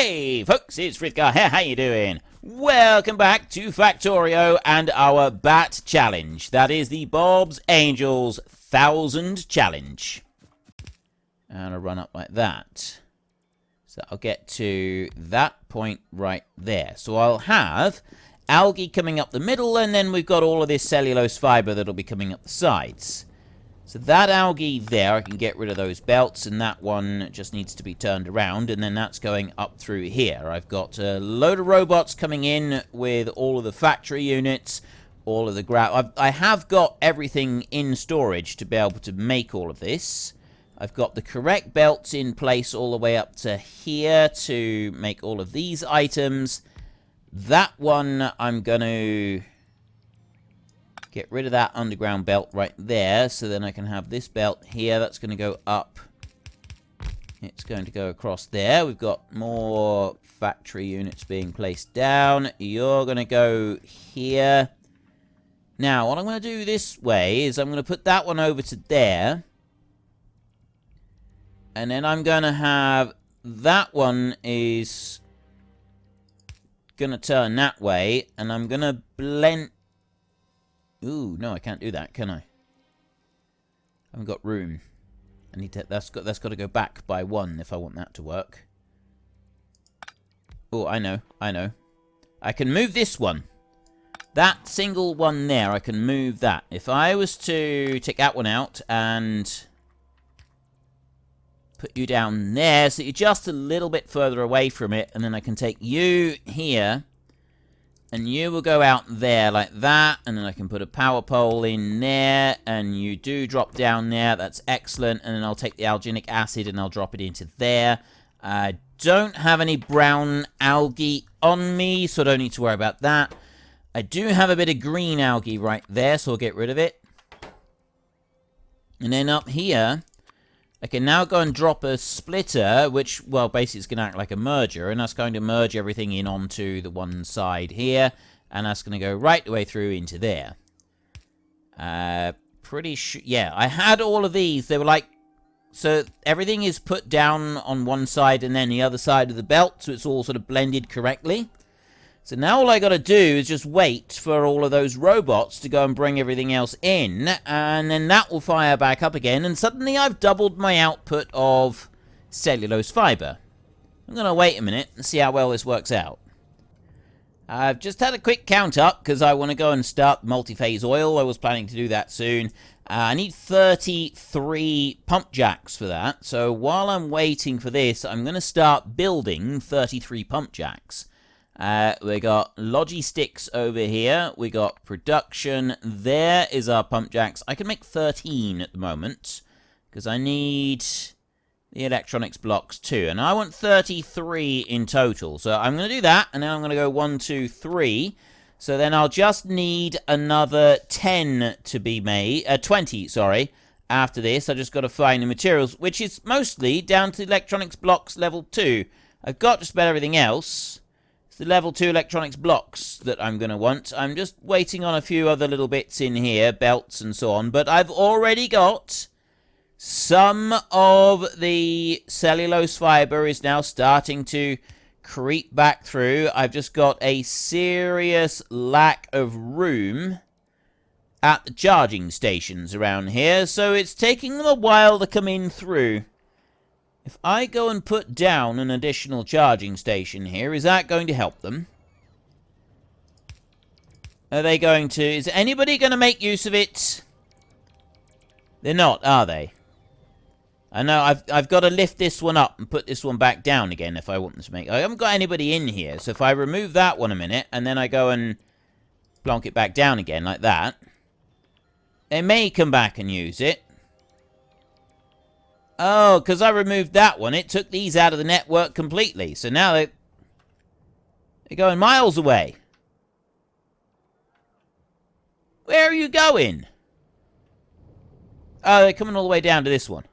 Hey folks, it's Frithgar here, how you doing? Welcome back to Factorio and our Bat Challenge. That is the Bob's Angels 1000 Challenge. And I'll run up like that. So I'll get to that point right there. So I'll have algae coming up the middle, and then we've got all of this cellulose fiber that'll be coming up the sides. So that algae there, I can get rid of those belts, and that one just needs to be turned around, and then that's going up through here. I've got a load of robots coming in with all of the factory units, all of the I have got everything in storage to be able to make all of this. I've got the correct belts in place all the way up to here to make all of these items. That one I'm going to get rid of that underground belt right there, so then I can have this belt here. That's going to go up. It's going to go across there. We've got more factory units being placed down. You're going to go here. Now, what I'm going to do this way is I'm going to put that one over to there. And then I'm going to have that one is going to turn that way. And I'm going to blend. Ooh, no, I can't do that, can I? I haven't got room. I need to. That's got to go back by one if I want that to work. Oh, I know. I can move this one. That single one there, I can move that. If I was to take that one out and put you down there, so you're just a little bit further away from it, and then I can take you here. And you will go out there like that, and then I can put a power pole in there, and you do drop down there. That's excellent. And then I'll take the alginic acid and I'll drop it into there. I don't have any brown algae on me, so I don't need to worry about that. I do have a bit of green algae right there, so I'll get rid of it. And then up here, I can now go and drop a splitter, which, well, basically is going to act like a merger, and that's going to merge everything in onto the one side here, and that's going to go right the way through into there. Pretty sure, yeah, I had all of these. They were like, so everything is put down on one side and then the other side of the belt, so it's all sort of blended correctly. So now all I got to do is just wait for all of those robots to go and bring everything else in, and then that will fire back up again, and suddenly I've doubled my output of cellulose fiber. I'm going to wait a minute and see how well this works out. I've just had a quick count up because I want to go and start multi-phase oil. I was planning to do that soon. I need 33 pump jacks for that, so while I'm waiting for this, I'm going to start building 33 pump jacks. We got logistics over here. We got production. There is our pump jacks. I can make 13 at the moment because I need the electronics blocks too. And I want 33 in total. So I'm going to do that. And then I'm going to go 1, 2, 3. So then I'll just need another 10 to be made. 20, sorry. After this, I just got to find the materials, which is mostly down to electronics blocks level 2. I've got just about everything else. The level 2 electronics blocks that I'm going to want. I'm just waiting on a few other little bits in here, belts and so on, but I've already got some of the cellulose fiber is now starting to creep back through. I've just got a serious lack of room at the charging stations around here, so it's taking them a while to come in through. If I go and put down an additional charging station here, is that going to help them? Are they going to... Is anybody going to make use of it? They're not, are they? I know, I've got to lift this one up and put this one back down again if I want them to make... I haven't got anybody in here, so if I remove that one a minute, and then I go and plonk it back down again like that, they may come back and use it. Oh, because I removed that one, it took these out of the network completely. So now they're going miles away. Where are you going? Oh, they're coming all the way down to this one.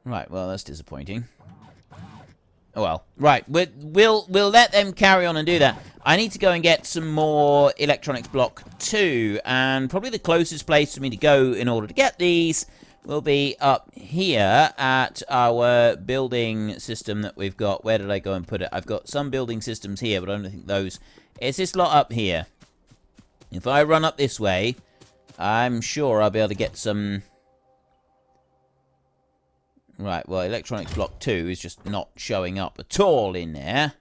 Right, well, that's disappointing. Oh, well. Right, we'll let them carry on and do that. I need to go and get some more electronics block 2. And probably the closest place for me to go in order to get these will be up here at our building system that we've got. Where did I go and put it? I've got some building systems here, but I don't think those... It's this lot up here. If I run up this way, I'm sure I'll be able to get some... Right, well, electronics block 2 is just not showing up at all in there.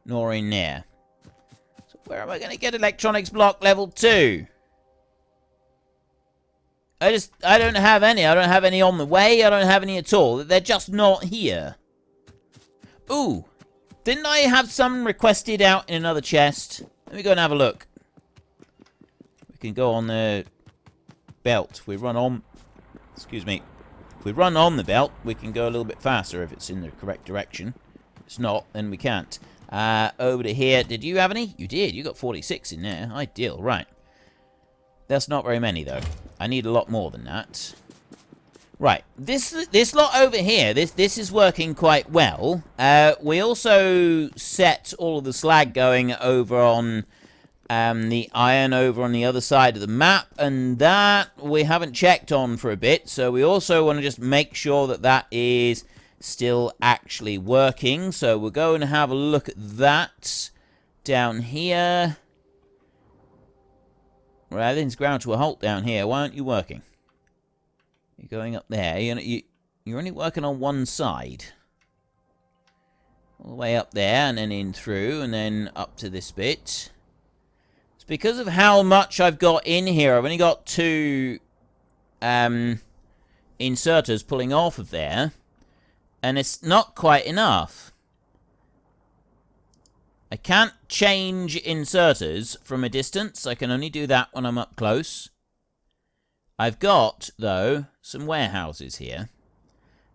Nor in there. So where am I going to get electronics block level 2? I don't have any. I don't have any on the way. I don't have any at all. They're just not here. Ooh. Didn't I have some requested out in another chest? Let me go and have a look. We can go on the belt. We run on... Excuse me. If we run on the belt, we can go a little bit faster if it's in the correct direction. If it's not, then we can't. Over to here. Did you have any? You did. You got 46 in there. Ideal. Right. That's not very many, though. I need a lot more than that. Right. This lot over here, this is working quite well. We also set all of the slag going over on the iron over on the other side of the map, and that we haven't checked on for a bit, so we also want to just make sure that that is still actually working. So we'll go and have a look at that down here. Right, everything's ground to a halt down here. Why aren't you working? You're going up there. You're only working on one side. All the way up there, and then in through, and then up to this bit. It's because of how much I've got in here. I've only got 2 inserters pulling off of there. And it's not quite enough. I can't change inserters from a distance. I can only do that when I'm up close. I've got, though, some warehouses here.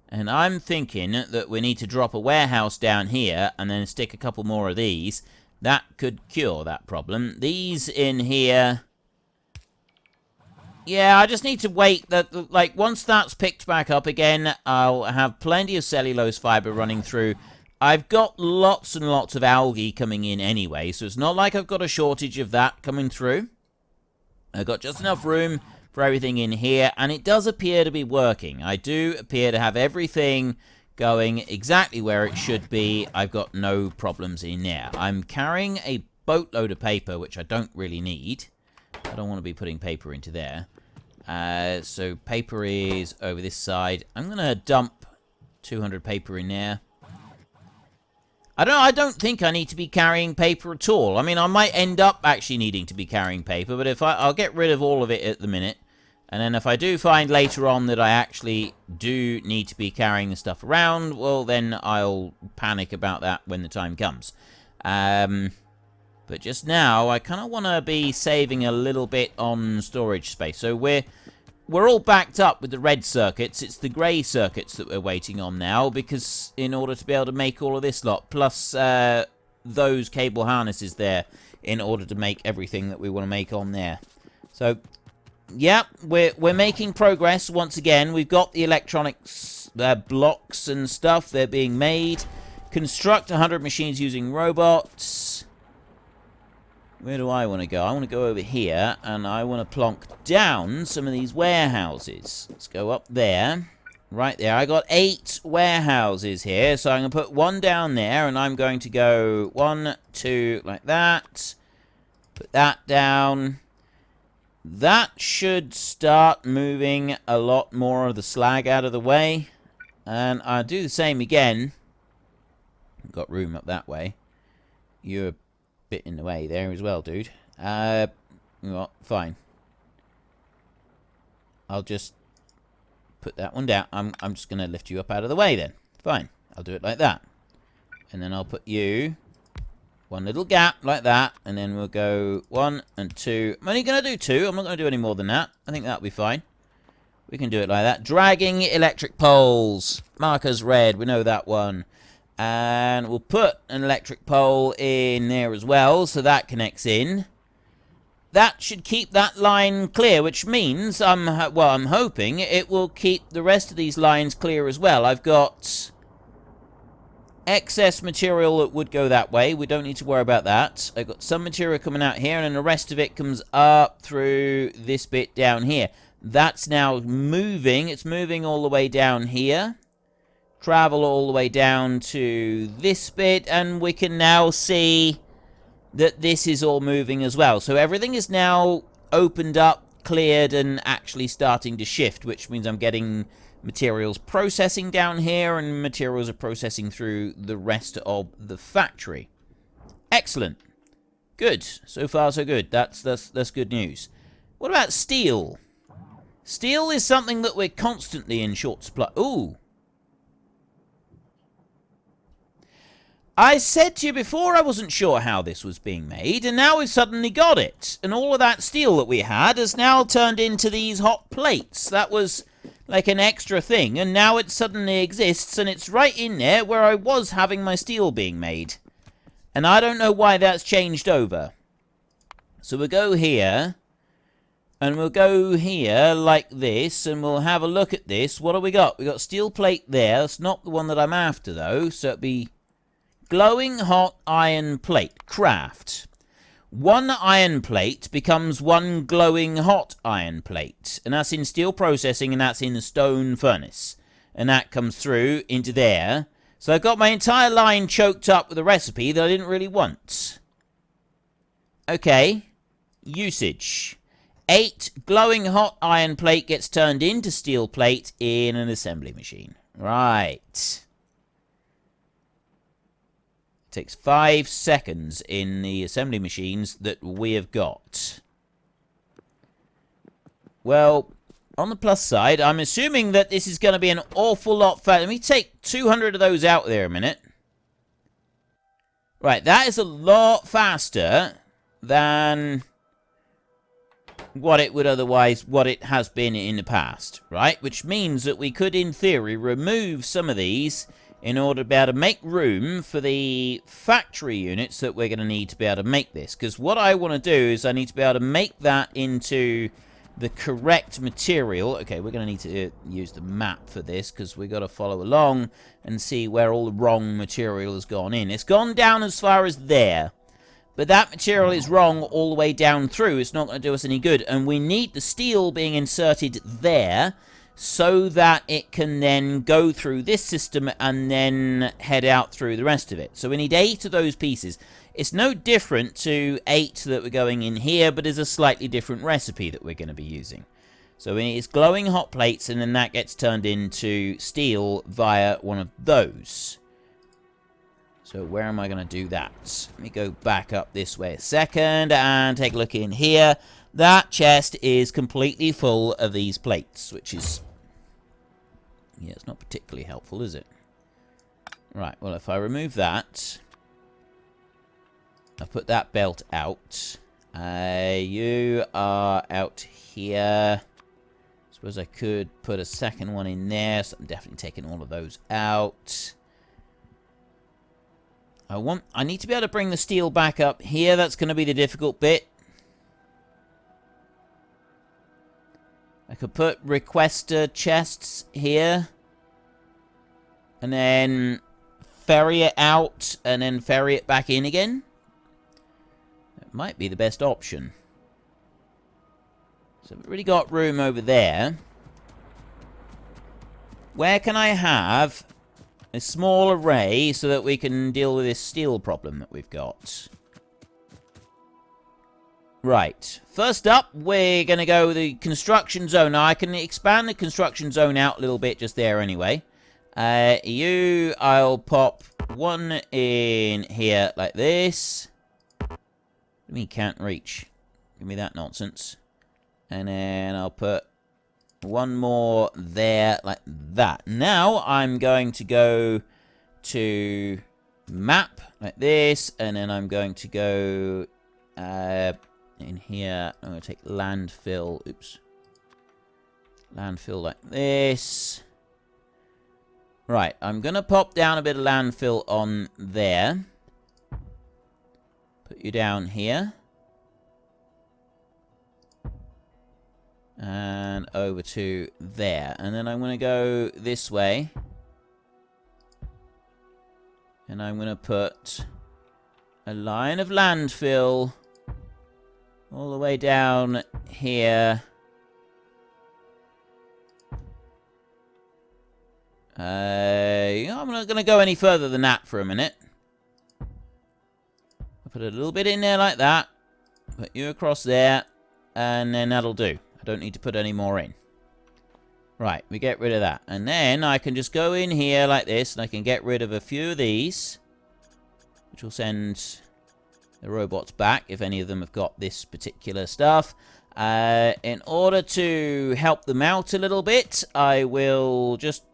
And I'm thinking that we need to drop a warehouse down here and then stick a couple more of these. That could cure that problem. These in here... Yeah, I just need to wait. Like, once that's picked back up again, I'll have plenty of cellulose fiber running through. I've got lots and lots of algae coming in anyway, so it's not like I've got a shortage of that coming through. I've got just enough room for everything in here, and it does appear to be working. I do appear to have everything going exactly where it should be. I've got no problems in there. I'm carrying a boatload of paper, which I don't really need. I don't want to be putting paper into there. So paper is over this side. I'm going to dump 200 paper in there. I don't think I need to be carrying paper at all. I mean, I might end up actually needing to be carrying paper, but if I'll get rid of all of it at the minute. And then if I do find later on that I actually do need to be carrying the stuff around, well, then I'll panic about that when the time comes. But just now, I kind of want to be saving a little bit on storage space. So we're all backed up with the red circuits. It's the grey circuits that we're waiting on now, because in order to be able to make all of this lot, plus those cable harnesses there, in order to make everything that we want to make on there. So, yeah, we're making progress once again. We've got the electronics blocks and stuff. They're being made. Construct 100 machines using robots. Where do I want to go? I want to go over here, and I want to plonk down some of these warehouses. Let's go up there. Right there. I got 8 warehouses here, so I'm going to put one down there, and I'm going to go 1, 2, like that. Put that down. That should start moving a lot more of the slag out of the way. And I'll do the same again. Got room up that way. You're a bit in the way there as well, dude. Well, fine. I'll just put that one down. I'm just going to lift you up out of the way then. Fine. I'll do it like that. And then I'll put you... one little gap like that, and then we'll go 1 and 2. I'm only going to do 2. I'm not going to do any more than that. I think that'll be fine. We can do it like that. Dragging electric poles. Markers red. We know that one. And we'll put an electric pole in there as well, so that connects in. That should keep that line clear, which means, I'm hoping it will keep the rest of these lines clear as well. I've got excess material that would go that way. We don't need to worry about that. I've got some material coming out here, and then the rest of it comes up through this bit down here. That's now moving. It's moving all the way down here. Travel all the way down to this bit, and we can now see that this is all moving as well. So everything is now opened up, cleared, and actually starting to shift, which means I'm getting materials processing down here, and materials are processing through the rest of the factory. Excellent. Good. So far, so good. That's good news. What about steel? Steel is something that we're constantly in short supply. Ooh. I said to you before I wasn't sure how this was being made, and now we've suddenly got it. And all of that steel that we had has now turned into these hot plates. That was like an extra thing, and now it suddenly exists, and it's right in there where I was having my steel being made. And I don't know why that's changed over. So we'll go here, and we'll go here like this, and we'll have a look at this. What have we got? We got steel plate there. That's not the one that I'm after, though, so it'd be glowing hot iron plate. Craft. One iron plate becomes one glowing hot iron plate. And that's in steel processing, and that's in the stone furnace. And that comes through into there. So I've got my entire line choked up with a recipe that I didn't really want. Okay. Usage. 8 glowing hot iron plate gets turned into steel plate in an assembly machine. Right. Takes 5 seconds in the assembly machines that we have got. Well, on the plus side, I'm assuming that this is going to be an awful lot faster. Let me take 200 of those out there a minute. Right, that is a lot faster than what it has been in the past, right? Which means that we could, in theory, remove some of these in order to be able to make room for the factory units that we're going to need to be able to make this. Because what I want to do is I need to be able to make that into the correct material. Okay, we're going to need to use the map for this, because we've got to follow along and see where all the wrong material has gone in. It's gone down as far as there, but that material is wrong all the way down through. It's not going to do us any good, and we need the steel being inserted there so that it can then go through this system and then head out through the rest of it. So we need 8 of those pieces. It's no different to 8 that we're going in here, but is a slightly different recipe that we're going to be using. So it's glowing hot plates, and then that gets turned into steel via one of those. So where am I going to do that? Let me go back up this way a second and take a look in here. That chest is completely full of these plates, which is... yeah, it's not particularly helpful, is it? Right, well, if I remove that... I put that belt out. You are out here. Suppose I could put a second one in there, so I'm definitely taking all of those out. I need to be able to bring the steel back up here. That's going to be the difficult bit. I could put requester chests here. And then ferry it out and then ferry it back in again. That might be the best option. So we've really got room over there. Where can I have a small array so that we can deal with this steel problem that we've got? Right. First up, we're going to go with the construction zone. Now, I can expand the construction zone out a little bit just there anyway. I'll pop one in here like this. I mean, can't reach. Give me that nonsense. And then I'll put one more there like that. Now, I'm going to go to map like this. And then I'm going to go... in here, I'm going to take landfill. Oops. Landfill like this. Right, I'm going to pop down a bit of landfill on there. Put you down here. And over to there. And then I'm going to go this way. And I'm going to put a line of landfill all the way down here. I'm not going to go any further than that for a minute. I'll put a little bit in there like that. Put you across there. And then that'll do. I don't need to put any more in. Right, we get rid of that. And then I can just go in here like this, and I can get rid of a few of these, which will send the robots back, if any of them have got this particular stuff. In order to help them out a little bit, I will just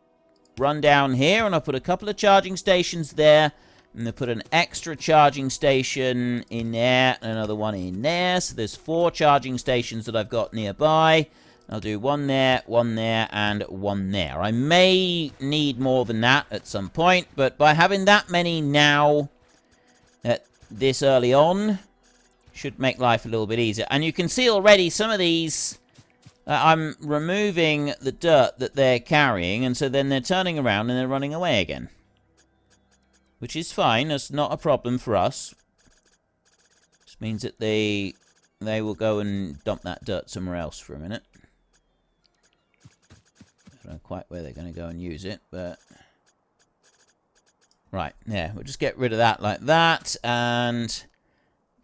run down here, and I'll put a couple of charging stations there, and I'll put an extra charging station in there, and another one in there. So there's 4 charging stations that I've got nearby. I'll do one there, and one there. I may need more than that at some point, but by having that many now, this early on, should make life a little bit easier. And you can see already some of these, I'm removing the dirt that they're carrying, and so then they're turning around and they're running away again. Which is fine, that's not a problem for us. Just means that they will go and dump that dirt somewhere else for a minute. I don't know quite where they're going to go and use it, but... Right, yeah, we'll just get rid of that like that, and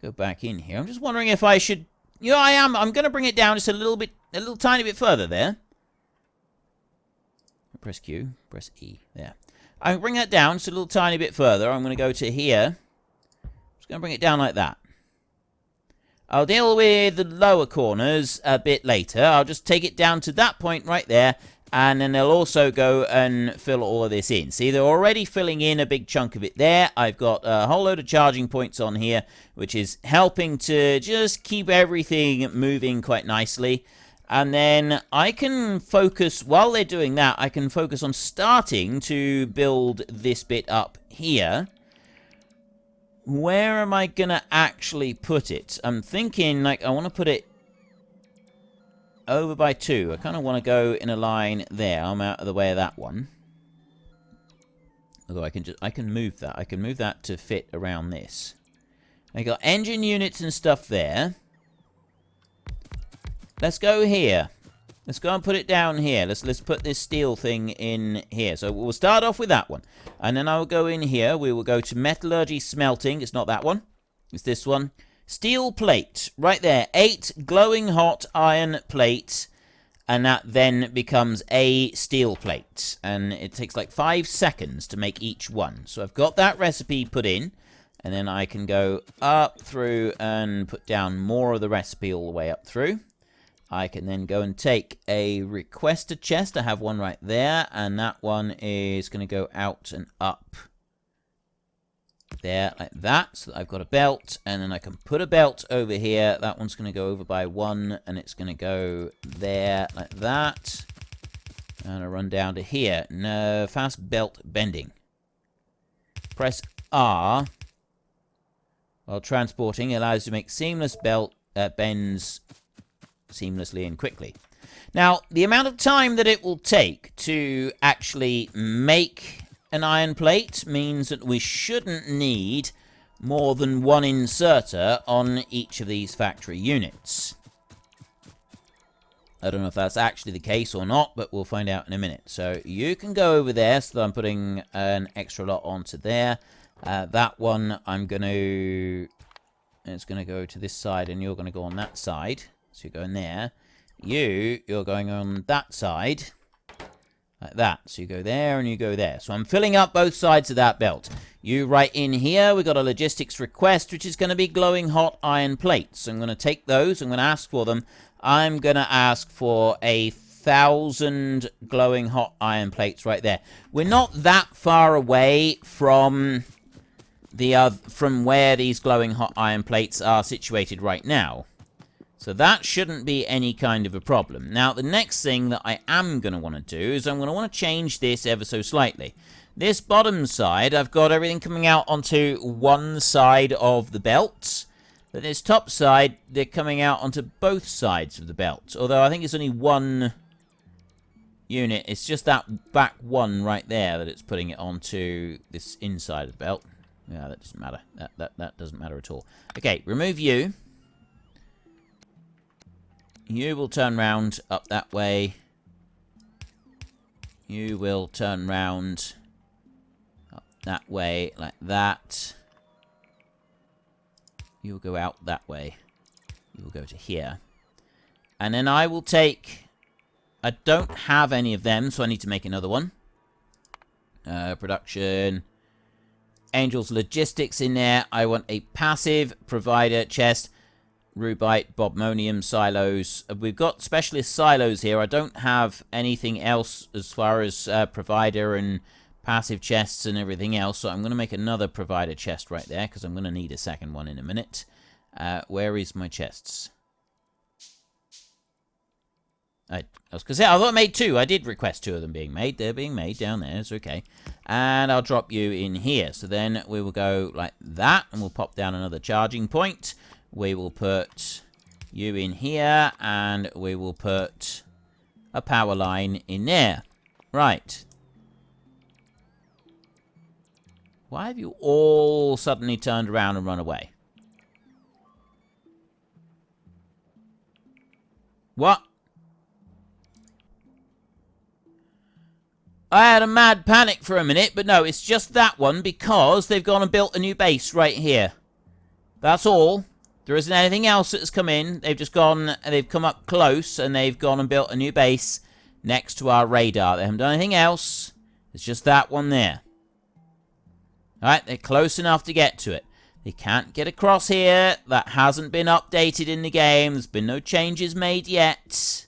go back in here. I'm just wondering if I should... Yeah, I'm going to bring it down just a little tiny bit further there. Press Q, press E, there. I'm going to bring that down just a little tiny bit further. I'm going to go to here. I'm just going to bring it down like that. I'll deal with the lower corners a bit later. I'll just take it down to that point right there, and then they'll also go and fill all of this in. See, they're already filling in a big chunk of it there. I've got a whole load of charging points on here, which is helping to just keep everything moving quite nicely. And then I can focus, while they're doing that, I can focus on starting to build this bit up here. Where am I going to actually put it? I'm thinking, like, I want to put it over by 2. I kind of want to go in a line there. I'm out of the way of that one. Although I can move that. I can move that to fit around this. I got engine units and stuff there. Let's go here. Let's go and put it down here. Let's put this steel thing in here. So we'll start off with that one. And then I'll go in here. We will go to metallurgy smelting. It's not that one. It's this one. Steel plate. Right there. 8 glowing hot iron plates. And that then becomes a steel plate. And it takes like 5 seconds to make each one. So I've got that recipe put in. And then I can go up through and put down more of the recipe all the way up through. I can then go and take a requester chest. I have one right there, and that one is going to go out and up there like that. So that I've got a belt, and then I can put a belt over here. That one's going to go over by 1, and it's going to go there like that. And I run down to here. No, fast belt bending. Press R while transporting allows you to make seamless belt bends seamlessly and quickly. Now, the amount of time that it will take to actually make an iron plate means that we shouldn't need more than 1 inserter on each of these factory units. I don't know if that's actually the case or not, but we'll find out in a minute. So you can go over there, so that I'm putting an extra lot onto there. That one I'm going to... It's going to go to this side, and you're going to go on that side. So you're going there. You're going on that side. Like that. So you go there and you go there. So I'm filling up both sides of that belt. You right in here, we've got a logistics request, which is going to be glowing hot iron plates. So I'm going to take those. I'm going to ask for them. I'm going to ask for 1,000 glowing hot iron plates right there. We're not that far away from from where these glowing hot iron plates are situated right now. So that shouldn't be any kind of a problem. Now, the next thing that I am going to want to do is I'm going to want to change this ever so slightly. This bottom side, I've got everything coming out onto one side of the belt. But this top side, they're coming out onto both sides of the belt. Although I think it's only one unit. It's just that back one right there that it's putting it onto this inside of the belt. Yeah, that doesn't matter. That doesn't matter at all. Okay, remove you. You will turn round up that way. You will turn round up that way, like that. You'll go out that way. You will go to here. And then I will take... I don't have any of them, so I need to make another one. Production. Angel's Logistics in there. I want a passive provider chest. Rubite, Bobmonium, silos. We've got specialist silos here. I don't have anything else as far as provider and passive chests and everything else. So I'm going to make another provider chest right there because I'm going to need a second one in a minute. Where is my chests? I was going to say, I thought I made two. I did request two of them being made. They're being made down there. It's okay. And I'll drop you in here. So then we will go like that. And we'll pop down another charging point. We will put you in here. And we will put a power line in there. Right. Why have you all suddenly turned around and run away? What? I had a mad panic for a minute, but no, it's just that one because they've gone and built a new base right here. That's all. There isn't anything else that has come in. They've just gone and they've come up close and they've gone and built a new base next to our radar. They haven't done anything else. It's just that one there. Alright, they're close enough to get to it. They can't get across here. That hasn't been updated in the game. There's been no changes made yet.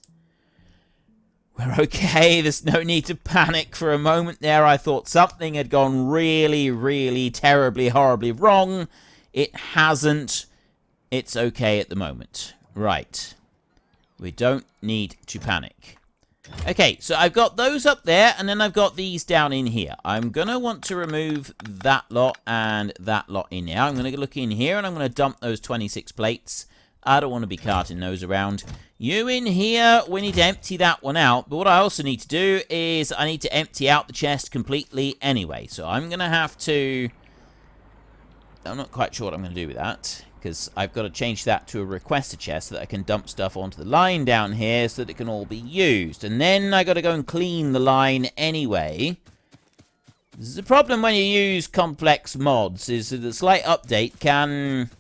We're okay. There's no need to panic for a moment there. I thought something had gone really, really terribly, horribly wrong. It hasn't. It's okay at the moment. Right. We don't need to panic. Okay, so I've got those up there, and then I've got these down in here. I'm going to want to remove that lot and that lot in there. I'm going to look in here, and I'm going to dump those 26 plates. I don't want to be carting those around. You in here, we need to empty that one out. But what I also need to do is I need to empty out the chest completely anyway. So I'm going to have to... I'm not quite sure what I'm going to do with that. Because I've got to change that to a requester chest so that I can dump stuff onto the line down here so that it can all be used. And then I got to go and clean the line anyway. This is a problem when you use complex mods, is that a slight update can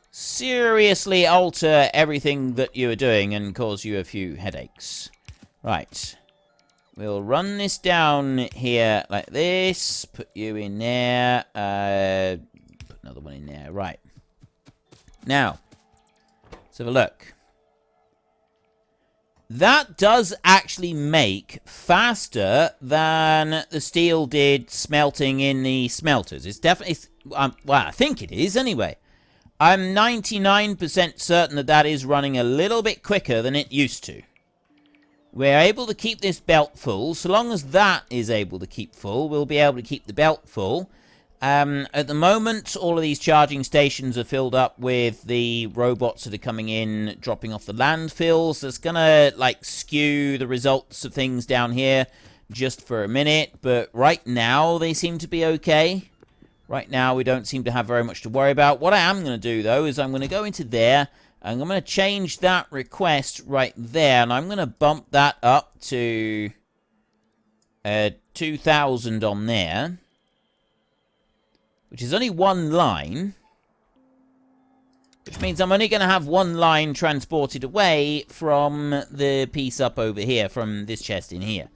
seriously alter everything that you are doing and cause you a few headaches. Right. We'll run this down here like this. Put you in there. Put another one in there. Right. Now, let's have a look. That does actually make faster than the steel did smelting in the smelters. It's definitely... well, I think it is anyway. I'm 99% certain that that is running a little bit quicker than it used to. We're able to keep this belt full. So long as that is able to keep full, we'll be able to keep the belt full. At the moment, all of these charging stations are filled up with the robots that are coming in, dropping off the landfills. That's gonna, like, skew the results of things down here just for a minute. But right now, they seem to be okay. Right now, we don't seem to have very much to worry about. What I am going to do, though, is I'm going to go into there, and I'm going to change that request right there, and I'm going to bump that up to 2,000 on there, which is only one line, which means I'm only going to have one line transported away from the piece up over here, from this chest in here.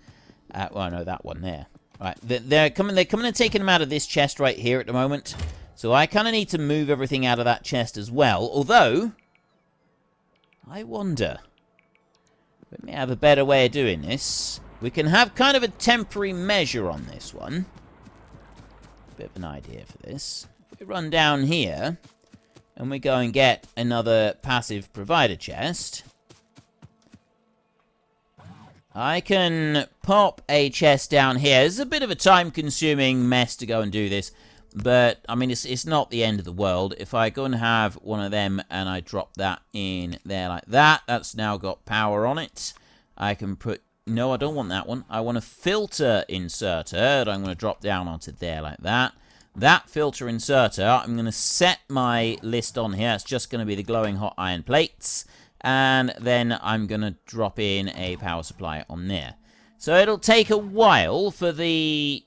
Well, no, that one there. Right, they're coming and taking them out of this chest right here at the moment. So I kind of need to move everything out of that chest as well. Although, I wonder, we may have a better way of doing this. We can have kind of a temporary measure on this one. Bit of an idea for this. If we run down here, and we go and get another passive provider chest... I can pop a chest down here. It's a bit of a time-consuming mess to go and do this, but, I mean, it's not the end of the world. If I go and have one of them and I drop that in there like that, that's now got power on it. I can put... No, I don't want that one. I want a filter inserter that I'm going to drop down onto there like that. That filter inserter, I'm going to set my list on here. It's just going to be the glowing hot iron plates. And then I'm going to drop in a power supply on there. So it'll take a while for the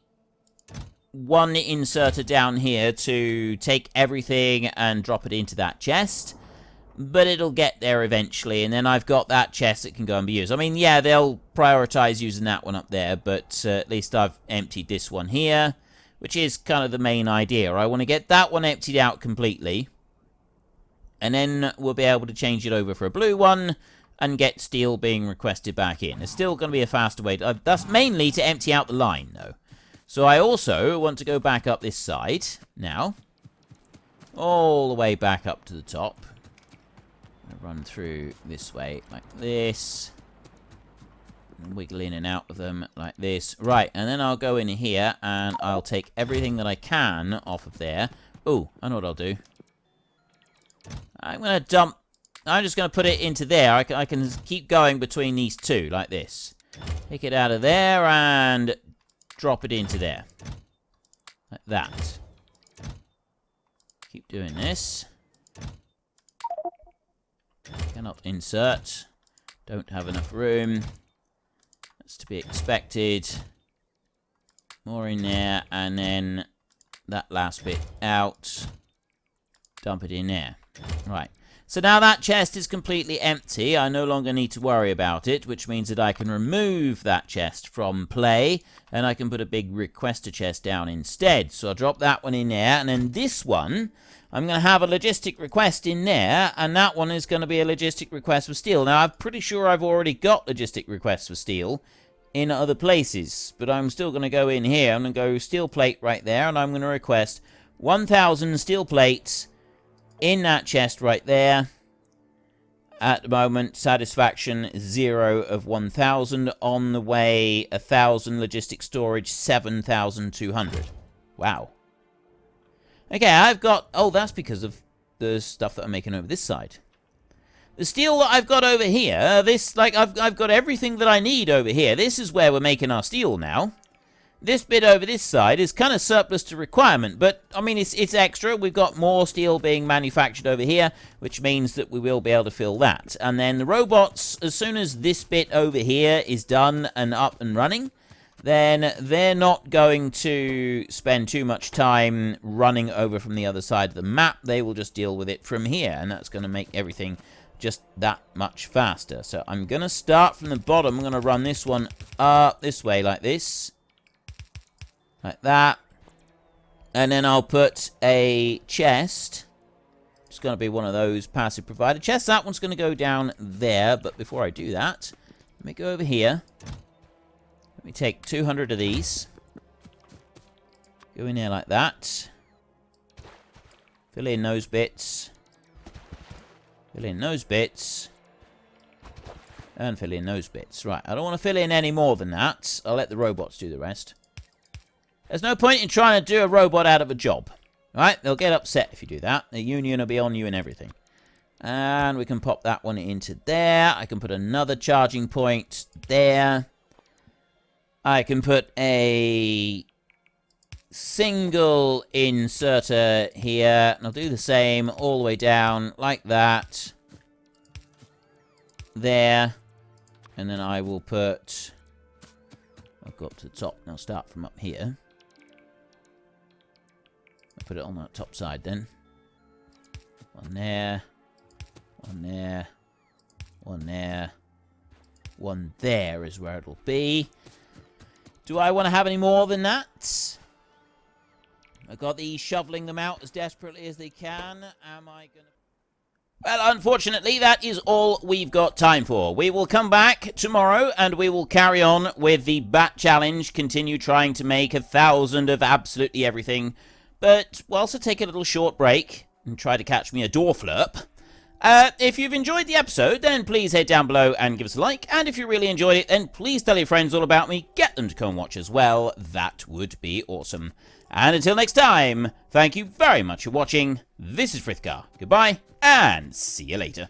one inserter down here to take everything and drop it into that chest. But it'll get there eventually, and then I've got that chest that can go and be used. I mean, yeah, they'll prioritize using that one up there, but at least I've emptied this one here, which is kind of the main idea. I want to get that one emptied out completely, and then we'll be able to change it over for a blue one and get steel being requested back in. There's still going to be a faster way. That's mainly to empty out the line, though. So I also want to go back up this side now, all the way back up to the top. I run through this way like this, and wiggle in and out of them like this. Right, and then I'll go in here and I'll take everything that I can off of there. Oh, I know what I'll do. I'm just going to put it into there. I can keep going between these two like this. Take it out of there and drop it into there. Like that. Keep doing this. Cannot insert. Don't have enough room. That's to be expected. More in there, and then that last bit out. Dump it in there. Right. So now that chest is completely empty. I no longer need to worry about it, which means that I can remove that chest from play, and I can put a big requester chest down instead. So I'll drop that one in there, and then this one, I'm going to have a logistic request in there, and that one is going to be a logistic request for steel. Now, I'm pretty sure I've already got logistic requests for steel in other places, but I'm still going to go in here. I'm going to go steel plate right there, and I'm going to request 1,000 steel plates in that chest right there. At the moment, satisfaction 0 of 1,000. On the way, 1,000 logistic storage, 7,200. Wow. Okay, I've got... Oh, that's because of the stuff that I'm making over this side. The steel that I've got over here, this, like, I've got everything that I need over here. This is where we're making our steel now. This bit over this side is kind of surplus to requirement, but, I mean, it's extra. We've got more steel being manufactured over here, which means that we will be able to fill that. And then the robots, as soon as this bit over here is done and up and running, then they're not going to spend too much time running over from the other side of the map. They will just deal with it from here, and that's going to make everything just that much faster. So I'm going to start from the bottom. I'm going to run this one up this way like this. Like that. And then I'll put a chest. It's going to be one of those passive provider chests. That one's going to go down there. But before I do that, let me go over here. Let me take 200 of these. Go in there like that. Fill in those bits. Fill in those bits. And fill in those bits. Right, I don't want to fill in any more than that. I'll let the robots do the rest. There's no point in trying to do a robot out of a job. Right? They'll get upset if you do that. The union will be on you and everything. And we can pop that one into there. I can put another charging point there. I can put a single inserter here. And I'll do the same all the way down like that. There. And then I will put... I'll go up to the top and I'll start from up here. I'll put it on that top side then. One there. One there. One there. One there is where it'll be. Do I want to have any more than that? I've got these shoveling them out as desperately as they can. Am I going to... Well, unfortunately, that is all we've got time for. We will come back tomorrow, and we will carry on with the Bat Challenge, continue trying to make 1,000 of absolutely everything. But we'll also take a little short break and try to catch me a door flurp. If you've enjoyed the episode, then please head down below and give us a like. And if you really enjoyed it, then please tell your friends all about me. Get them to come watch as well. That would be awesome. And until next time, thank you very much for watching. This is Frithgar. Goodbye, and see you later.